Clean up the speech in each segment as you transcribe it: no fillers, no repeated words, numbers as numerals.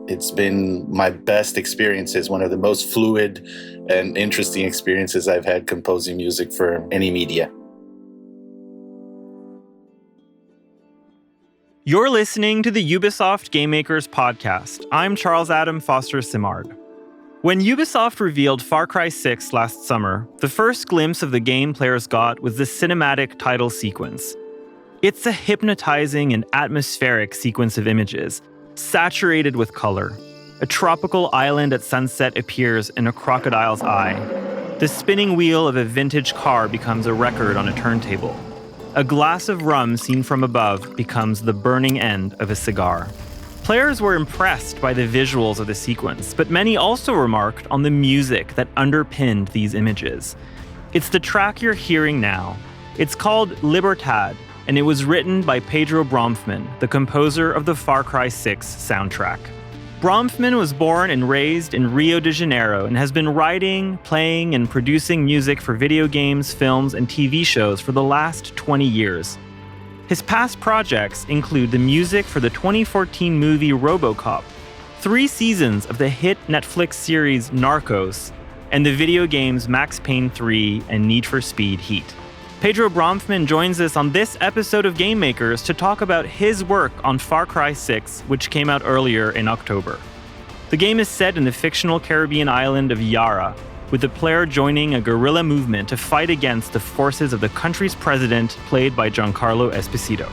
It's been my best experiences, one of the most fluid and interesting experiences I've had composing music for any media. You're listening to the Ubisoft Game Makers podcast. I'm Charles Adam Foster Simard. When Ubisoft revealed Far Cry 6 last summer, the first glimpse of the game players got was the cinematic title sequence. It's a hypnotizing and atmospheric sequence of images, saturated with color. A tropical island at sunset appears in a crocodile's eye. The spinning wheel of a vintage car becomes a record on a turntable. A glass of rum seen from above becomes the burning end of a cigar. Players were impressed by the visuals of the sequence, but many also remarked on the music that underpinned these images. It's the track you're hearing now. It's called Libertad, and it was written by Pedro Bromfman, the composer of the Far Cry 6 soundtrack. Bromfman was born and raised in Rio de Janeiro and has been writing, playing, and producing music for video games, films, and TV shows for the last 20 years. His past projects include the music for the 2014 movie RoboCop, 3 seasons of the hit Netflix series Narcos, and the video games Max Payne 3 and Need for Speed Heat. Pedro Bromfman joins us on this episode of Game Makers to talk about his work on Far Cry 6, which came out earlier in October. The game is set in the fictional Caribbean island of Yara, with the player joining a guerrilla movement to fight against the forces of the country's president, played by Giancarlo Esposito.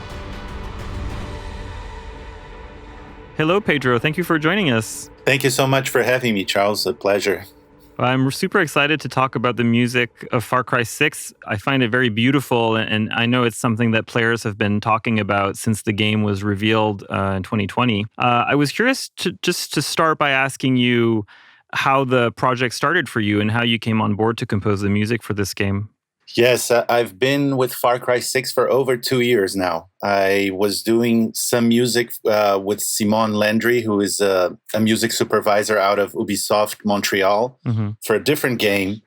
Hello, Pedro. Thank you for joining us. Thank you so much for having me, Charles. A pleasure. I'm super excited to talk about the music of Far Cry 6. I find it very beautiful, and I know it's something that players have been talking about since the game was revealed in 2020. I was curious to start by asking you how the project started for you and how you came on board to compose the music for this game. Yes, I've been with Far Cry 6 for over 2 years now. I was doing some music with Simon Landry, who is a music supervisor out of Ubisoft Montreal for a different game.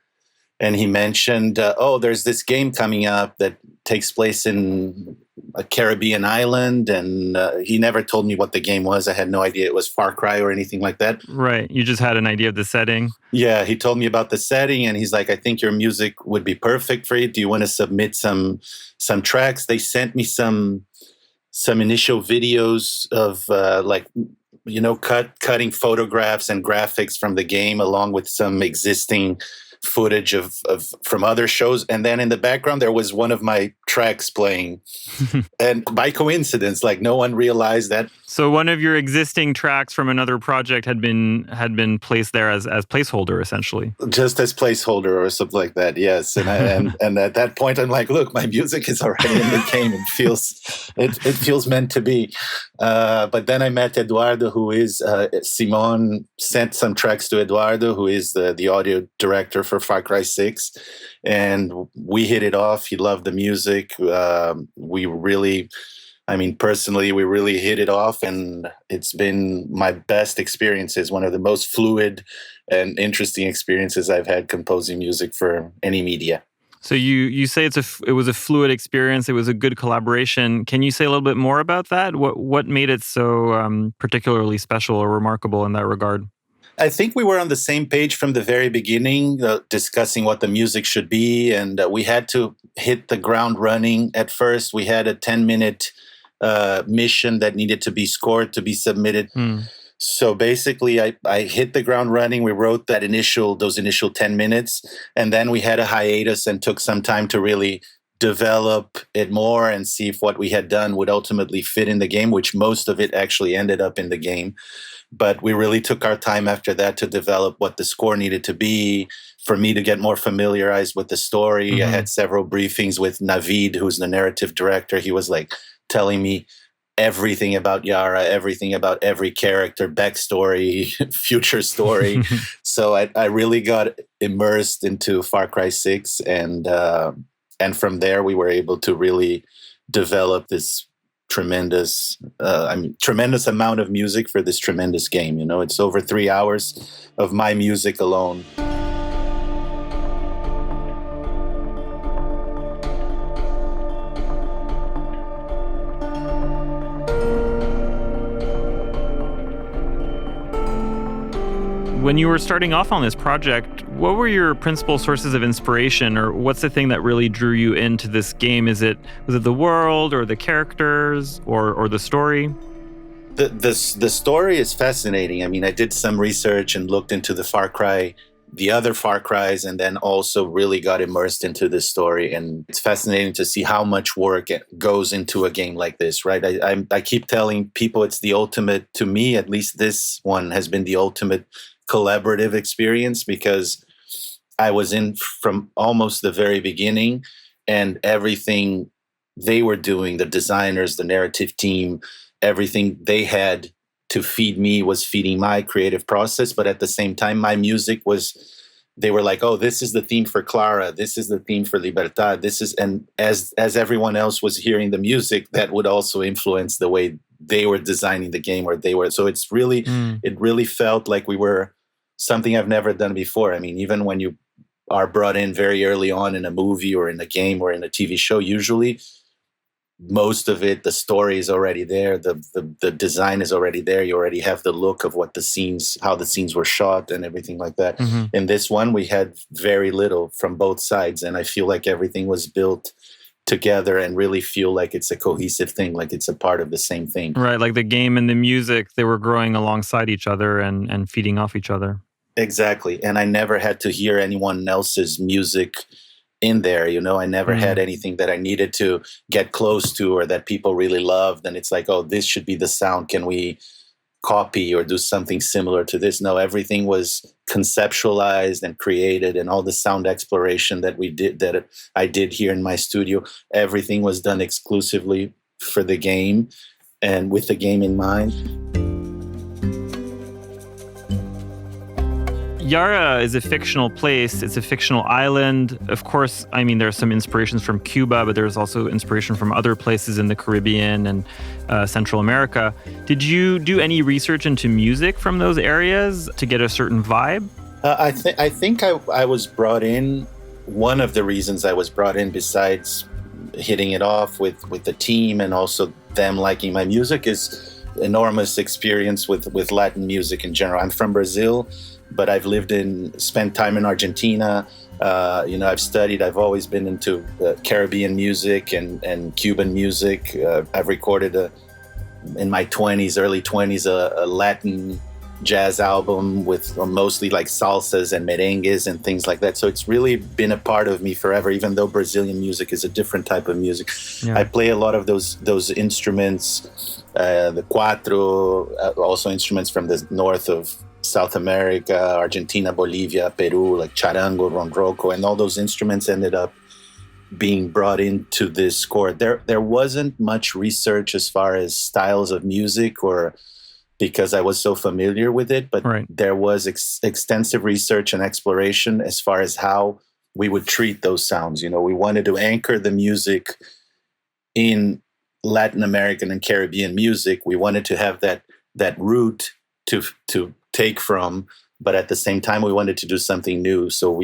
And he mentioned, there's this game coming up that takes place in a Caribbean island. And he never told me what the game was. I had no idea it was Far Cry or anything like that. Right. You just had an idea of the setting. Yeah, he told me about the setting and he's like, I think your music would be perfect for it. Do you want to submit some tracks? They sent me some initial videos of cutting photographs and graphics from the game along with some existing footage of from other shows, and then in the background there was one of my tracks playing. And by coincidence, like, no one realized that. So one of your existing tracks from another project had been placed there as placeholder, essentially. Just as placeholder or something like that, yes. And at that point I'm like, look, my music is already in the game. It feels meant to be. But then I met Eduardo, who is Simon sent some tracks to Eduardo, who is the audio director for Far Cry 6, and we hit it off. He loved the music. Personally, we really hit it off, and it's been my best experiences, one of the most fluid and interesting experiences I've had composing music for any media. So you say it was a fluid experience. It was a good collaboration. Can you say a little bit more about that? What made it so particularly special or remarkable in that regard? I think we were on the same page from the very beginning, discussing what the music should be, and we had to hit the ground running. At first, we had a 10-minute mission that needed to be scored to be submitted. So basically, I hit the ground running. We wrote those initial 10 minutes, and then we had a hiatus and took some time to really develop it more and see if what we had done would ultimately fit in the game, which most of it actually ended up in the game. But we really took our time after that to develop what the score needed to be, for me to get more familiarized with the story. I had several briefings with Navid, who's the narrative director. He was like telling me everything about Yara, everything about every character, backstory, future story. So I really got immersed into Far Cry 6, and from there we were able to really develop this tremendous amount of music for this tremendous game. You know, it's over 3 hours of my music alone. When you were starting off on this project, what were your principal sources of inspiration, or what's the thing that really drew you into this game? Was it the world or the characters or the story? The story is fascinating. I mean, I did some research and looked into the other Far Cries, and then also really got immersed into this story. And it's fascinating to see how much work goes into a game like this, right? I keep telling people it's the ultimate, to me at least, this one has been the ultimate collaborative experience, because I was in from almost the very beginning, and everything they were doing, the designers, the narrative team, everything they had to feed me was feeding my creative process. But at the same time, my music they were like, oh, this is the theme for Clara, this is the theme for Libertad, and as everyone else was hearing the music, that would also influence the way they were designing the game, so it really felt like we were something I've never done before. I mean, even when you are brought in very early on in a movie or in a game or in a TV show, usually most of it, the story is already there, the design is already there, you already have the look of how the scenes were shot and everything like that. Mm-hmm. In this one, we had very little from both sides, and I feel like everything was built together and really feel like it's a cohesive thing, like it's a part of the same thing. Right, like the game and the music, they were growing alongside each other and feeding off each other. Exactly. And I never had to hear anyone else's music in there, I never had anything that I needed to get close to or that people really loved. And it's like, oh, this should be the sound. Can we copy or do something similar to this? No, everything was conceptualized and created, and all the sound exploration that I did here in my studio, everything was done exclusively for the game and with the game in mind. Yara is a fictional place. It's a fictional island. Of course, I mean, there's some inspirations from Cuba, but there's also inspiration from other places in the Caribbean and Central America. Did you do any research into music from those areas to get a certain vibe? I think I was brought in. One of the reasons I was brought in, besides hitting it off with the team and also them liking my music, is enormous experience with Latin music in general. I'm from Brazil, but I've spent time in Argentina. I've always been into Caribbean music and Cuban music. I've recorded in my early 20s, a Latin jazz album with mostly like salsas and merengues and things like that. So it's really been a part of me forever, even though Brazilian music is a different type of music. Yeah. I play a lot of those instruments, the cuatro, also instruments from the north of South America, Argentina, Bolivia, Peru, like charango, ronroco, and all those instruments ended up being brought into this score. There wasn't much research as far as styles of music, or because I was so familiar with it, but There was extensive research and exploration as far as how we would treat those sounds. We wanted to anchor the music in Latin American and Caribbean music. We wanted to have that root to take from, but at the same time we wanted to do something new. So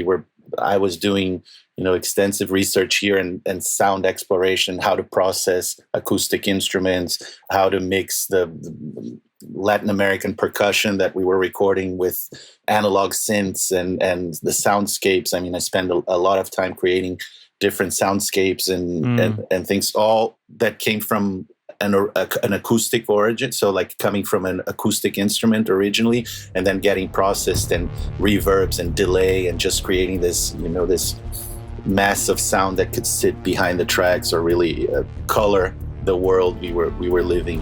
I was doing extensive research here and sound exploration, how to process acoustic instruments, how to mix the Latin American percussion that we were recording with analog synths and the soundscapes. I mean, I spent a lot of time creating different soundscapes and things, all that came from an acoustic origin, so like coming from an acoustic instrument originally, and then getting processed and reverbs and delay and just creating this this mass of sound that could sit behind the tracks or really color the world we were living.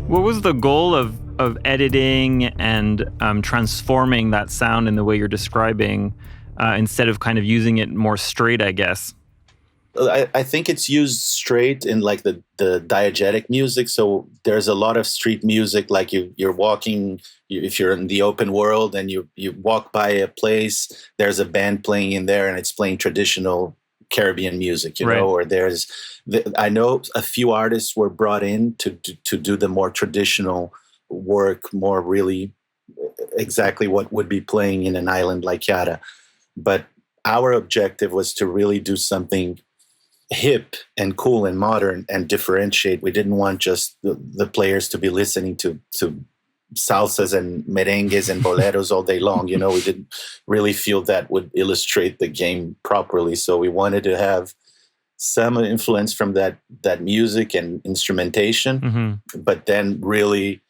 What was the goal of editing and transforming that sound in the way you're describing, instead of kind of using it more straight, I guess? I think it's used straight in like the diegetic music. So there's a lot of street music, like you're walking, if you're in the open world and you walk by a place, there's a band playing in there and it's playing traditional Caribbean music, or I know a few artists were brought in to do the more traditional work, more really exactly what would be playing in an island like Yara. But our objective was to really do something hip and cool and modern and differentiate. We didn't want just the players to be listening to salsas and merengues and boleros all day long. You know, we didn't really feel that would illustrate the game properly. So we wanted to have some influence from that music and instrumentation, but then really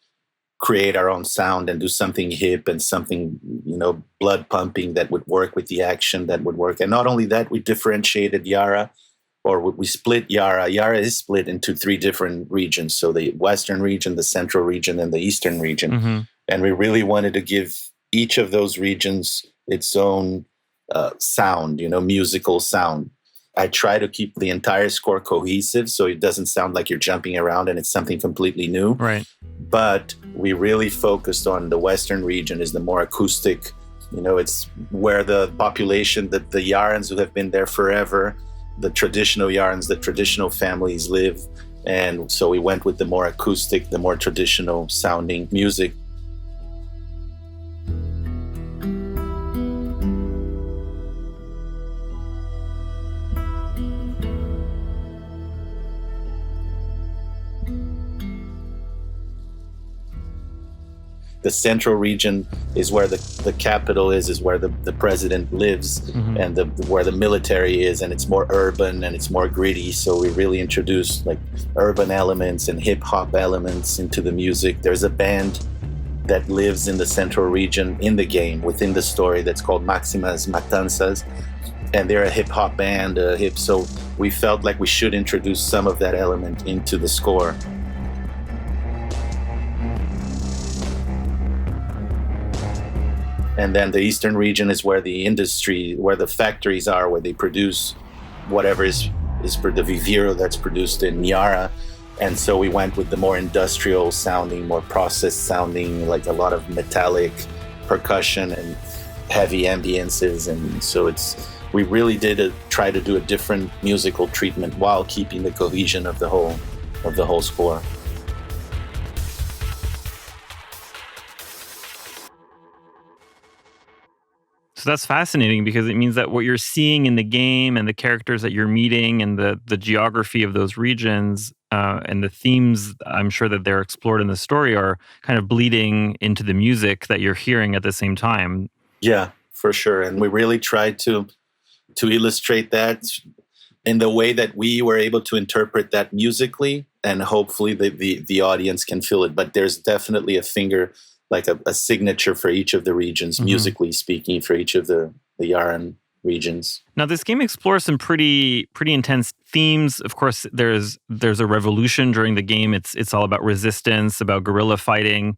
create our own sound and do something hip and something, you know, blood pumping that would work with the action that would work. And not only that, we differentiated Yara, or we split Yara. Yara is split into 3 different regions. So the Western region, the Central region, and the Eastern region. And we really wanted to give each of those regions its own sound, you know, musical sound. I try to keep the entire score cohesive so it doesn't sound like you're jumping around and it's something completely new. Right. But we really focused on the Western region is the more acoustic, you know, it's where the population, the Yarans who have been there forever, the traditional Yarans, the traditional families live. And so we went with the more acoustic, the more traditional sounding music. The central region is where the capital is where the president lives, and where the military is, and it's more urban and it's more gritty. So we really introduced like urban elements and hip hop elements into the music. There's a band that lives in the central region in the game, within the story, that's called Maximas Matanzas, and they're a hip hop band, so we felt like we should introduce some of that element into the score. And then the Eastern region is where the industry, where the factories are, where they produce whatever is for the viviro that's produced in Yara. And so we went with the more industrial sounding, more processed sounding, like a lot of metallic percussion and heavy ambiances. And so we really did try to do a different musical treatment while keeping the cohesion of the whole score. So that's fascinating because it means that what you're seeing in the game and the characters that you're meeting and the geography of those regions and the themes I'm sure that they're explored in the story are kind of bleeding into the music that you're hearing at the same time. Yeah, for sure. And we really tried to illustrate that in the way that we were able to interpret that musically, and hopefully the audience can feel it. But there's definitely a finger, like a signature for each of the regions, musically speaking, for each of the Yaran regions. Now, this game explores some pretty intense themes. Of course, there's a revolution during the game. It's all about resistance, about guerrilla fighting.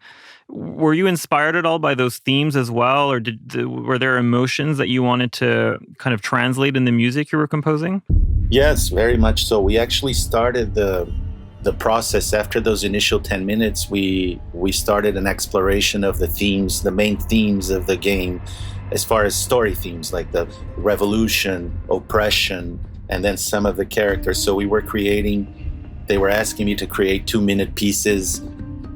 Were you inspired at all by those themes as well, or were there emotions that you wanted to kind of translate in the music you were composing? Yes, very much so. We actually started the process after those initial 10 minutes. We started an exploration of the themes, the main themes of the game, as far as story themes like the revolution, oppression, and then some of the characters. So they were asking me to create 2-minute pieces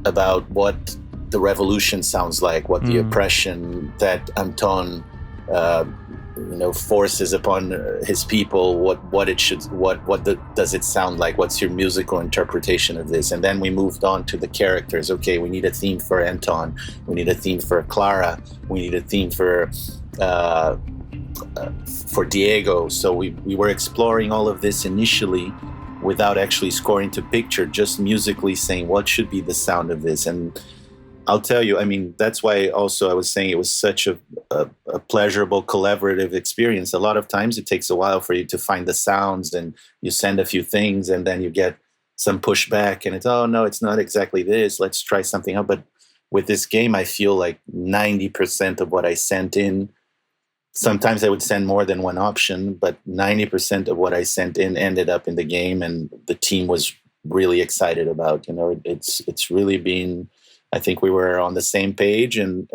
about what the revolution sounds like, what the oppression that Anton forces upon his people, does it sound like? What's your musical interpretation of this? And then we moved on to the characters. Okay, we need a theme for Anton. We need a theme for Clara. We need a theme for Diego. So we were exploring all of this initially without actually scoring to picture, just musically saying what should be the sound of this. And I'll tell you, I mean, that's why also I was saying it was such a pleasurable, collaborative experience. A lot of times it takes a while for you to find the sounds, and you send a few things and then you get some pushback and it's, oh, no, it's not exactly this. Let's try something else. But with this game, I feel like 90% of what I sent in, sometimes I would send more than one option, but 90% of what I sent in ended up in the game, and the team was really excited about. It's really been... I think we were on the same page, and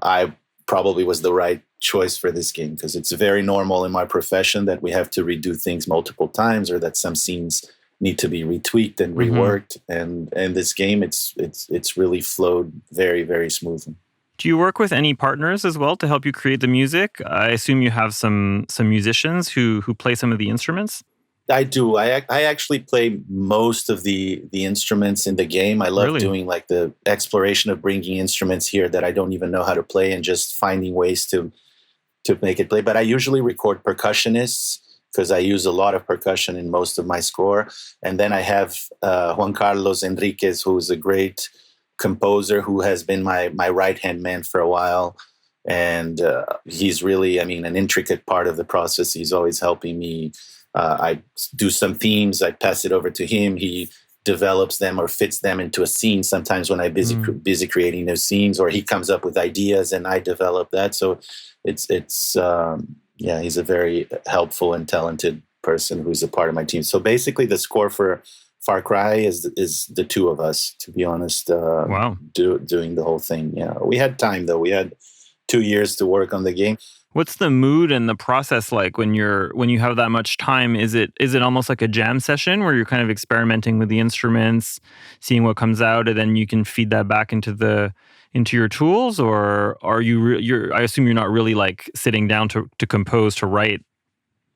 I probably was the right choice for this game, because it's very normal in my profession that we have to redo things multiple times, or that some scenes need to be retweaked and reworked. And this game, it's really flowed very, very smoothly. Do you work with any partners as well to help you create the music? I assume you have some musicians who play some of the instruments. I do. I actually play most of the instruments in the game. I love Really? doing like the exploration of bringing instruments here that I don't even know how to play and just finding ways to make it play. But I usually record percussionists because I use a lot of percussion in most of my score. And then I have Juan Carlos Enriquez, who's a great composer who has been my right-hand man for a while. And he's really, I mean, an intricate part of the process. He's always helping me. I do some themes, I pass it over to him. He develops them or fits them into a scene sometimes when I'm busy creating those scenes, or he comes up with ideas and I develop that. So it's he's a very helpful and talented person who's a part of my team. So basically the score for Far Cry is the two of us, to be honest. Wow. Doing the whole thing. Yeah, we had time though. We had 2 years to work on the game. What's the mood and the process like when you have that much time? Is it almost like a jam session where you're kind of experimenting with the instruments, seeing what comes out, and then you can feed that back into your tools, or are I assume you're not really like sitting down to compose, to write?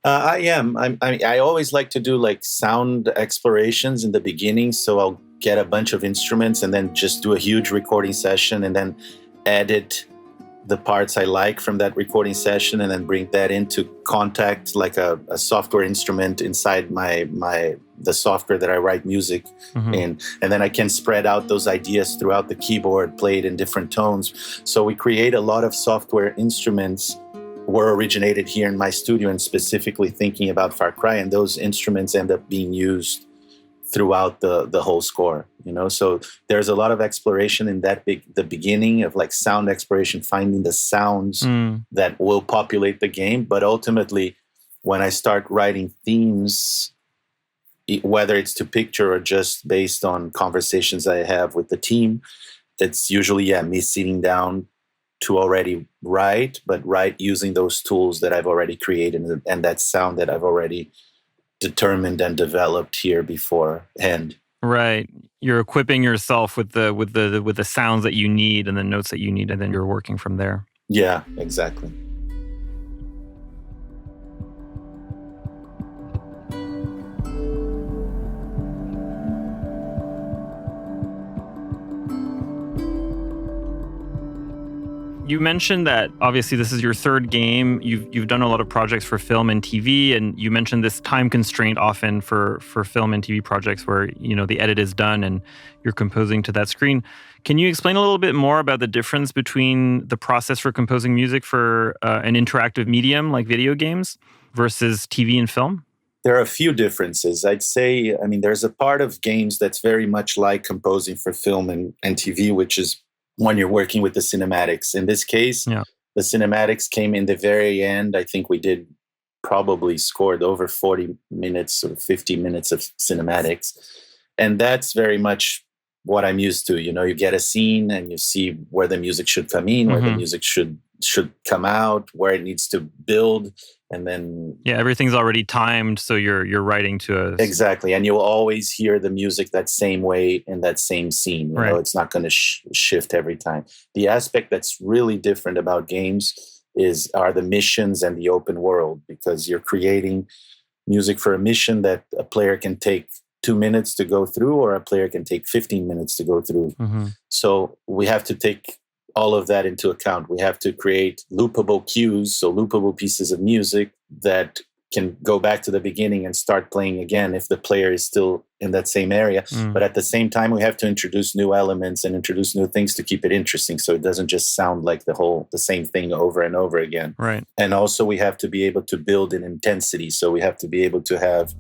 I am. I always like to do like sound explorations in the beginning. So I'll get a bunch of instruments and then just do a huge recording session and then edit the parts I like from that recording session and then bring that into Contact, like a software instrument inside the software that I write music in. And then I can spread out those ideas throughout the keyboard, play it in different tones. So we create a lot of software instruments were originated here in my studio, and specifically thinking about Far Cry, and those instruments end up being used throughout the whole score, So there's a lot of exploration in the beginning of like sound exploration, finding the sounds that will populate the game. But ultimately, when I start writing themes, whether it's to picture or just based on conversations I have with the team, it's usually, me sitting down to already write, but write using those tools that I've already created and that sound that I've already determined and developed here beforehand. Right. You're equipping yourself with the sounds that you need and the notes that you need, and then you're working from there. Yeah, exactly. You mentioned that obviously this is your third game. You've done a lot of projects for film and TV, and you mentioned this time constraint often for film and TV projects where the edit is done and you're composing to that screen. Can you explain a little bit more about the difference between the process for composing music for an interactive medium like video games versus TV and film? There are a few differences. I'd say, there's a part of games that's very much like composing for film and TV, which is when you're working with the cinematics. In this case, the cinematics came in the very end. I think we did probably scored over 40 minutes or 50 minutes of cinematics. And that's very much what I'm used to. You get a scene and you see where the music should come in, where the music should come out, where it needs to build. And then everything's already timed, so you're writing to exactly, and you'll always hear the music that same way in that same scene. You know, it's not going to shift every time. The aspect that's really different about games are the missions and the open world, because you're creating music for a mission that a player can take 2 minutes to go through, or a player can take 15 minutes to go through. So we have to take all of that into account. We have to create loopable cues, so loopable pieces of music that can go back to the beginning and start playing again if the player is still in that same area. But at the same time, we have to introduce new elements and introduce new things to keep it interesting, so it doesn't just sound like the same thing over and over again. Right. And also we have to be able to build in intensity, so we have to be able to have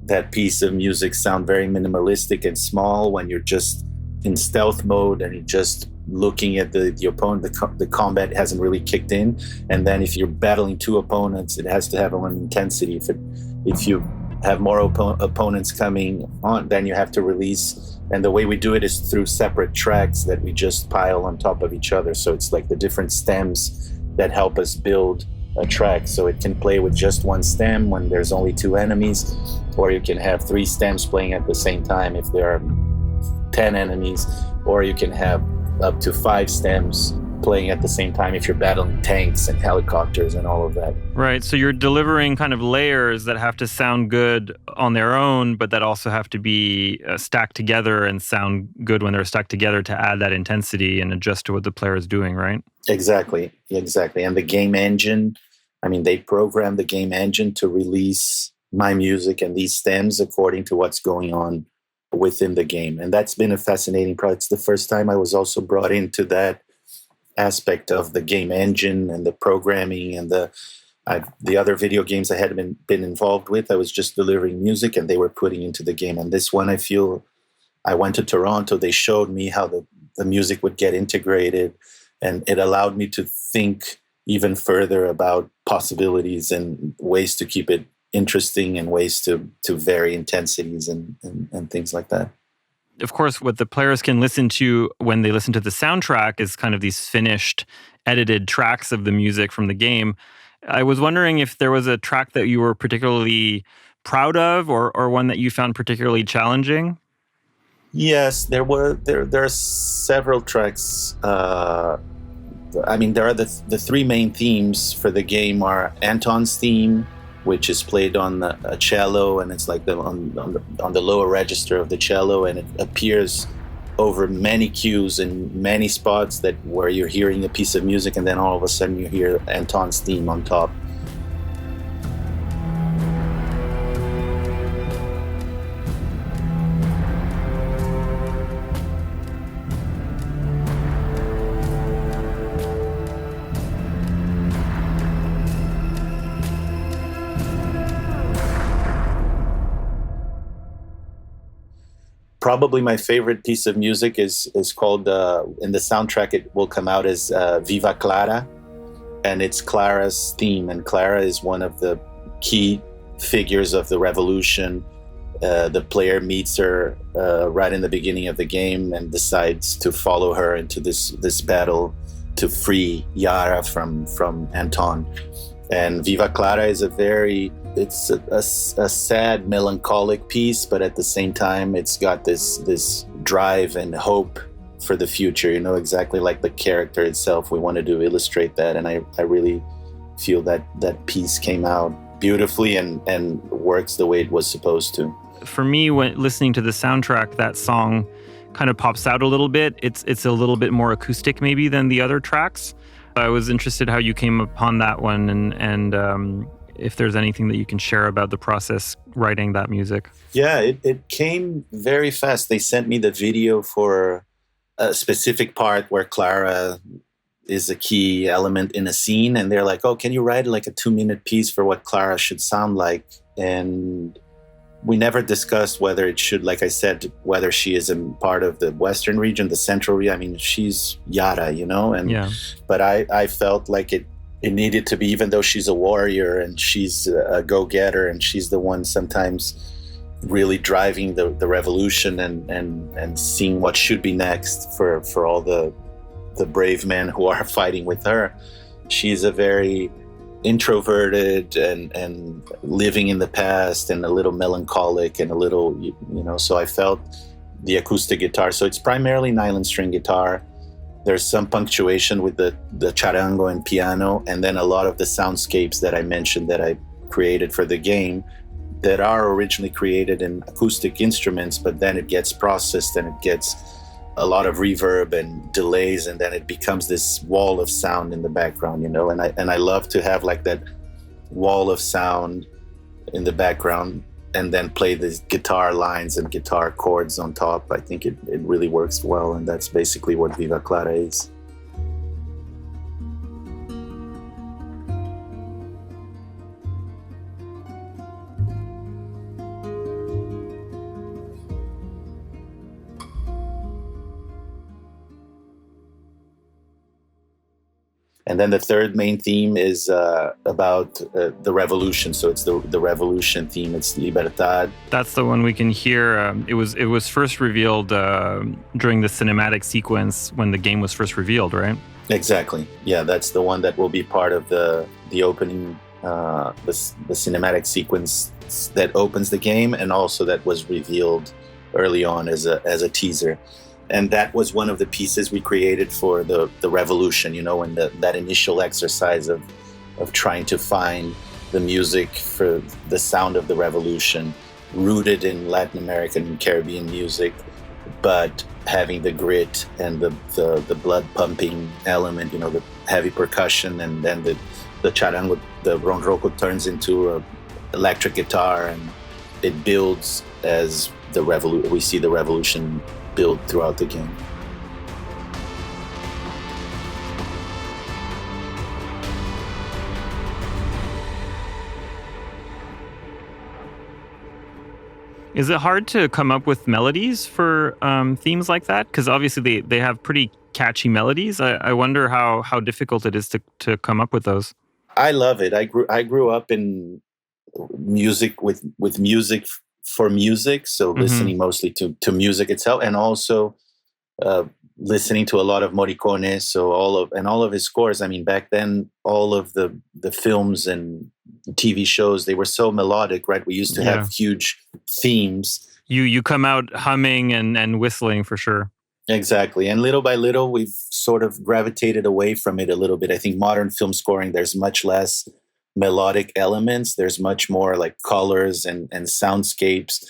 that piece of music sound very minimalistic and small when you're just in stealth mode and you're just looking at the opponent. The combat hasn't really kicked in, and then if you're battling two opponents, it has to have one intensity. If you have more opponents coming on, then you have to release. And the way we do it is through separate tracks that we just pile on top of each other. So it's like the different stems that help us build a track. So it can play with just one stem when there's only two enemies, or you can have 3 stems playing at the same time if there are 10 enemies, or you can have up to 5 stems playing at the same time if you're battling tanks and helicopters and all of that. Right. So you're delivering kind of layers that have to sound good on their own, but that also have to be stacked together and sound good when they're stuck together to add that intensity and adjust to what the player is doing, right? Exactly. And the game engine, they programmed the game engine to release my music and these stems according to what's going on within the game. And that's been a fascinating project. It's the first time I was also brought into that aspect of the game engine and the programming and the other video games I had been involved with. I was just delivering music and they were putting into the game. And this one, I feel I went to Toronto. They showed me how the music would get integrated, and it allowed me to think even further about possibilities and ways to keep it interesting and ways to vary intensities and things like that. Of course, what the players can listen to when they listen to the soundtrack is kind of these finished, edited tracks of the music from the game. I was wondering if there was a track that you were particularly proud of or one that you found particularly challenging? Yes, there are several tracks. There are the three main themes for the game are Anton's theme, which is played on a cello, and it's like on the lower register of the cello, and it appears over many cues in many spots where you're hearing a piece of music, and then all of a sudden you hear Anton's theme on top. Probably my favorite piece of music is called, in the soundtrack it will come out as Viva Clara, and it's Clara's theme, and Clara is one of the key figures of the revolution. The player meets her right in the beginning of the game and decides to follow her into this battle to free Yara from Anton. And Viva Clara is it's a sad, melancholic piece, but at the same time, it's got this drive and hope for the future, exactly like the character itself. We wanted to illustrate that, and I really feel that piece came out beautifully and works the way it was supposed to. For me, when listening to the soundtrack, that song kind of pops out a little bit. It's a little bit more acoustic maybe than the other tracks. I was interested how you came upon that one and if there's anything that you can share about the process writing that music. Yeah, it came very fast. They sent me the video for a specific part where Clara is a key element in a scene, and they're like, oh, can you write like a 2-minute piece for what Clara should sound like? And we never discussed whether it should, like I said, whether she is a part of the Western region, the Central region. She's Yara, and yeah. But I felt like it needed to be, even though she's a warrior and she's a go-getter and she's the one sometimes really driving the revolution and seeing what should be next for all the brave men who are fighting with her. She's a very introverted and living in the past and a little melancholic and a little, so I felt the acoustic guitar. So it's primarily nylon string guitar. There's some punctuation with the charango and piano, and then a lot of the soundscapes that I mentioned that I created for the game that are originally created in acoustic instruments, but then it gets processed and it gets a lot of reverb and delays, and then it becomes this wall of sound in the background, and I love to have like that wall of sound in the background and then play the guitar lines and guitar chords on top. I think it really works well, and that's basically what Viva Clara is. And then the third main theme is about the revolution. So it's the revolution theme. It's Libertad. That's the one we can hear. It was first revealed during the cinematic sequence when the game was first revealed, right? Exactly. Yeah, that's the one that will be part of the opening, the cinematic sequence that opens the game, and also that was revealed early on as a teaser. And that was one of the pieces we created for the revolution, and that initial exercise of trying to find the music for the sound of the revolution, rooted in Latin American and Caribbean music, but having the grit and the blood pumping element, the heavy percussion, and then the charango, the ronroco turns into a electric guitar, and it builds as we see the revolution build throughout the game. Is it hard to come up with melodies for themes like that? Because obviously they have pretty catchy melodies. I wonder how difficult it is to come up with those. I love it. I grew up in music with music for music, so listening mostly to music itself, and also listening to a lot of Morricone. So all of his scores. I mean, back then, all of the films and TV shows, they were so melodic, right? We used to have huge themes. You come out humming and whistling for sure. Exactly. And little by little, we've sort of gravitated away from it a little bit. I think modern film scoring, there's much less melodic elements. There's much more like colors and soundscapes,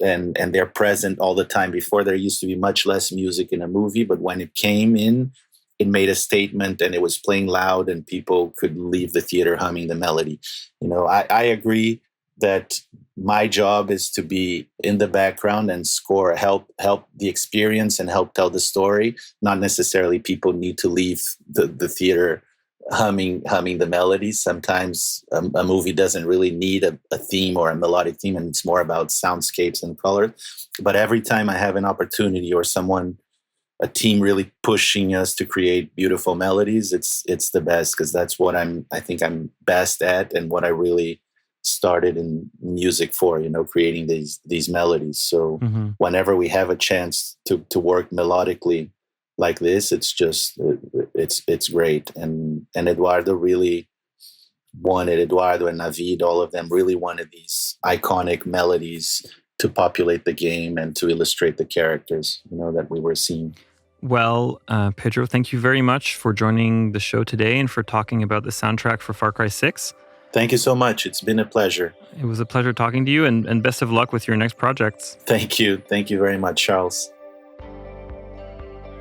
and they're present all the time. Before, there used to be much less music in a movie, but when it came in, it made a statement, and it was playing loud, and people could leave the theater humming the melody. I agree that my job is to be in the background and score, help the experience and help tell the story. Not necessarily people need to leave the theater humming the melodies. Sometimes a movie doesn't really need a theme or a melodic theme, and it's more about soundscapes and color. But every time I have an opportunity or a team really pushing us to create beautiful melodies, it's the best, because that's what I think I'm best at, and what I really started in music for, creating these melodies. So whenever we have a chance to work melodically like this, it's just it's great. And Eduardo and Navid, all of them really wanted these iconic melodies to populate the game and to illustrate the characters, that we were seeing. Well, Pedro, thank you very much for joining the show today and for talking about the soundtrack for Far Cry 6. Thank you so much. It's been a pleasure. It was a pleasure talking to you, and best of luck with your next projects. Thank you. Thank you very much, Charles.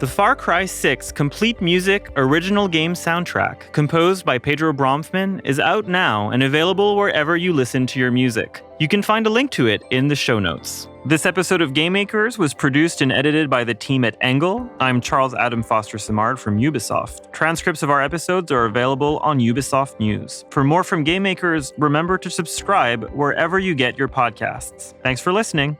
The Far Cry 6 Complete Music Original Game Soundtrack, composed by Pedro Bromfman, is out now and available wherever you listen to your music. You can find a link to it in the show notes. This episode of Game Makers was produced and edited by the team at Engel. I'm Charles Adam Foster Simard from Ubisoft. Transcripts of our episodes are available on Ubisoft News. For more from Game Makers, remember to subscribe wherever you get your podcasts. Thanks for listening.